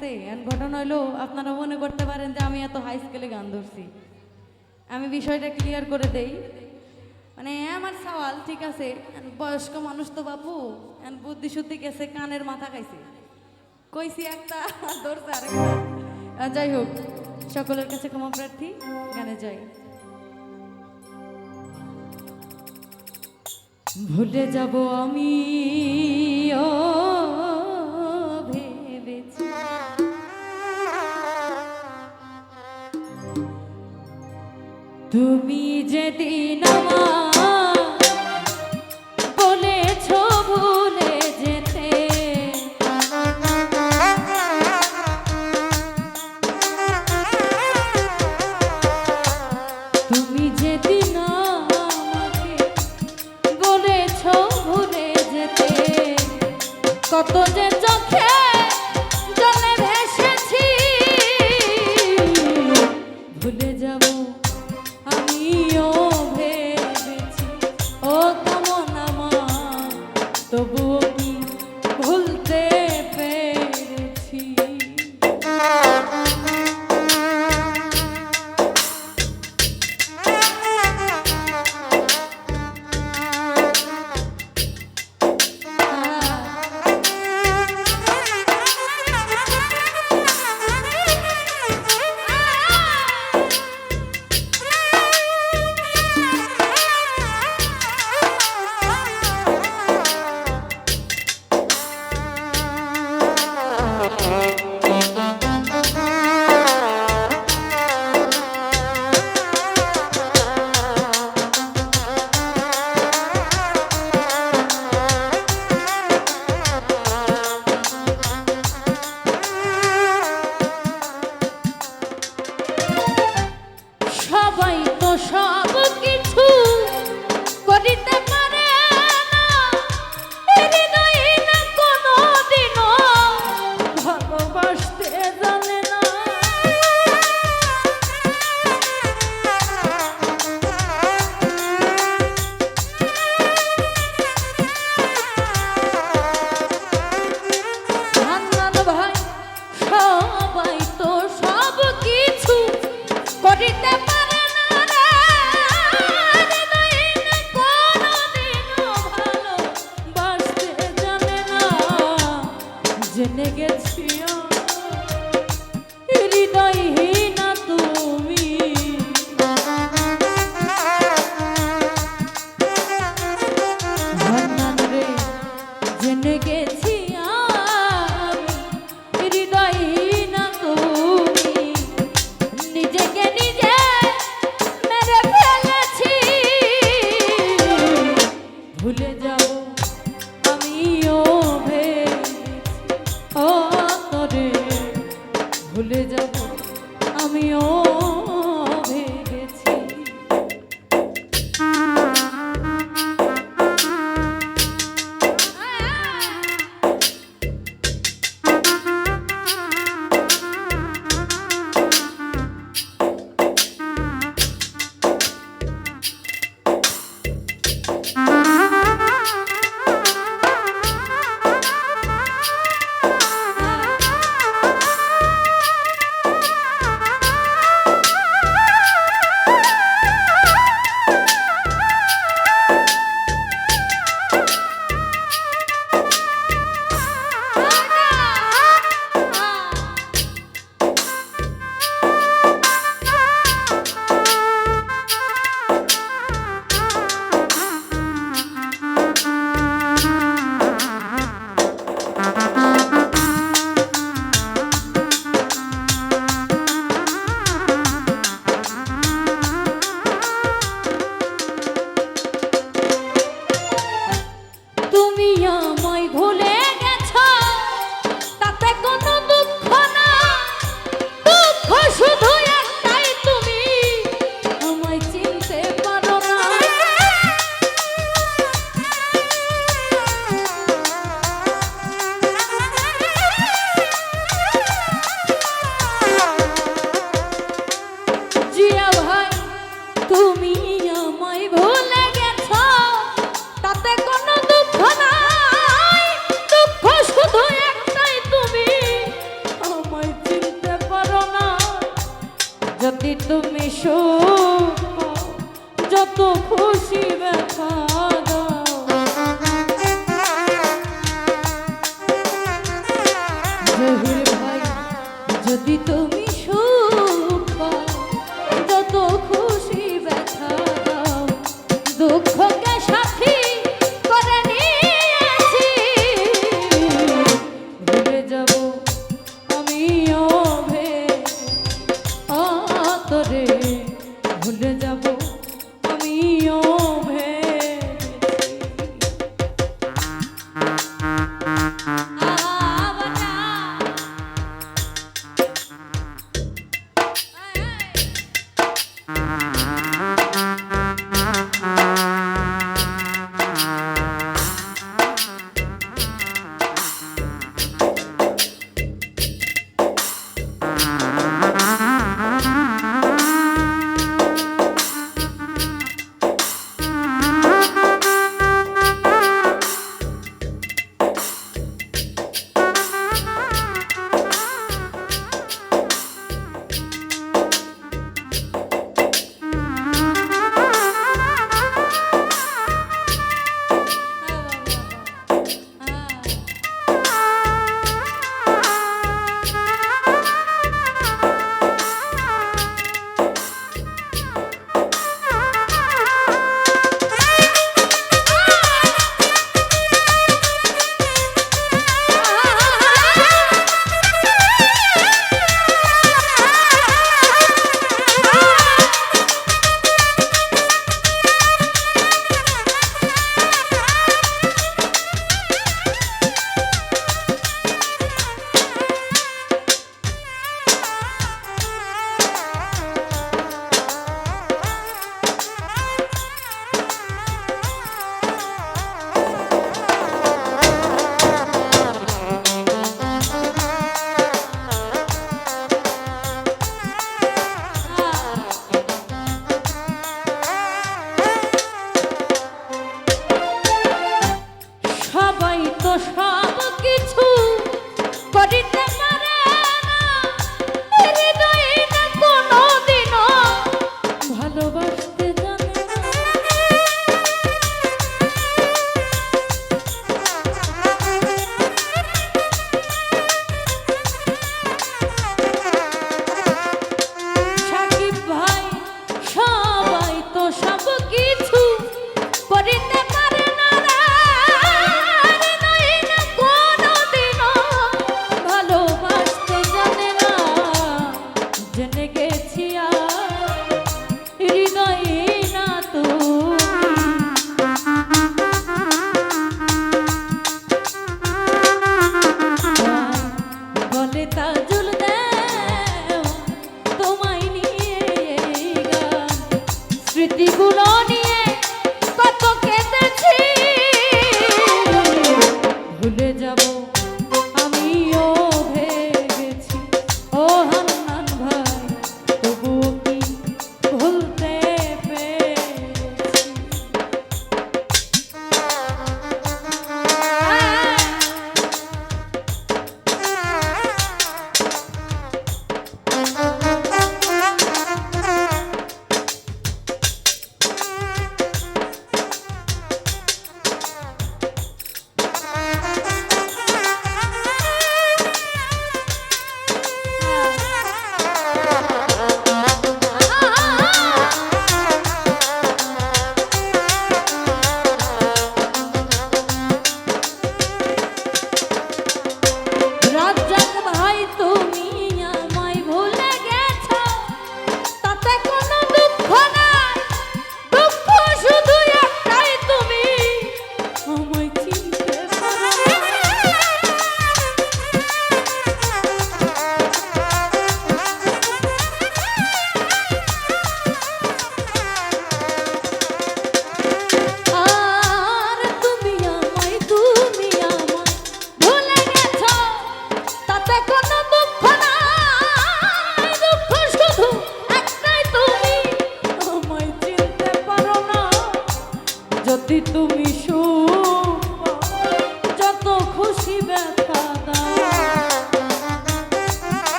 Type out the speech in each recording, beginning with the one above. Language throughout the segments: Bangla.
আছে। ঘটনা হলো আপনারা মনে করতে পারেন যে আমি এত হাই স্কেলে গান ধরছি। আমি বিষয়টা ক্লিয়ার করে দেই। মানে আমার সওয়াল ঠিক আছে, বয়স্ক মানুষ তো বাপু, বুদ্ধি শুদ্ধি গেছে, কানের মাথা খাইছে, কইছি একটা ধরছে আরেকটা। যাই হোক, সকলের কাছে ক্ষমা প্রার্থী, গানে যাই। ভুলে যাব আমি ও ভেবেছি, তুমি যেদিন বলেছ ভুলে যেতে, তুমি যেদিন আমাকে বলেছ ভুলে যেতে, কত যে চোখে জলে ভেসেছি, ভুলে যাব আমিও ভেবেছি ও কেমন আমার, তবুও কি ভুলতে পেরেছি। সবাই তো সব কিছু করিতে পারে না, হৃদয়ে না কোনোদিনও ভালোবাসতে জানে না। হান্নান ভাই, সবাই তো সব কিছু করিতে পারে না রে, হৃদয়ে না কোনোদিনও ভালোবাসতে জানে না। জেনে গেছি হৃদয়হীনা তুমি, হান্নান রে, জেনে গেছি আমি হৃদয়হীনা তুমি, নিজেকে নিজে মেরে ফেলেছি, ভুলে যাব আমিও ভেবেছি ও তোরে, ভুলে যাব আমিও ভেবেছি। যদি তুমি সুখ পাও, যত খুশি ব্যথা দাও। জহির ভাই যদি তুমি সুখ পাও, যত খুশি ব্যথা দাও। দুঃখকে সাথী করে নিয়েছি, ভুলে যাব আমিও তোরে, ভুলে যাব আমিও ভেবেছি।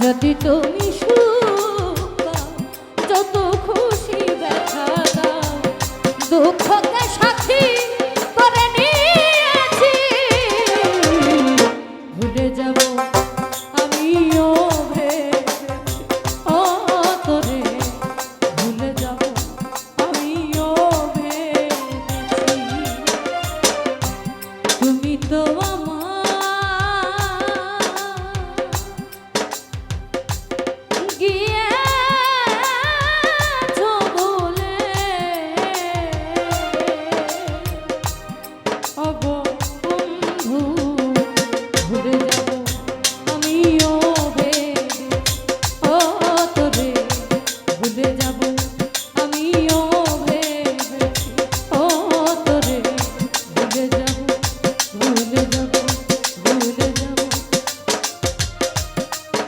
যদি তুমি সুখ পাও, যত খুশি ব্যথা দাও, দুঃখকে সাথী করে নিয়েছি। ভুলে যাব আমিও ভেবেছি, ও তোরে ভুলে যাব আমিও ভেবেছি। তুমি তো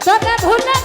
তোকে ভুলে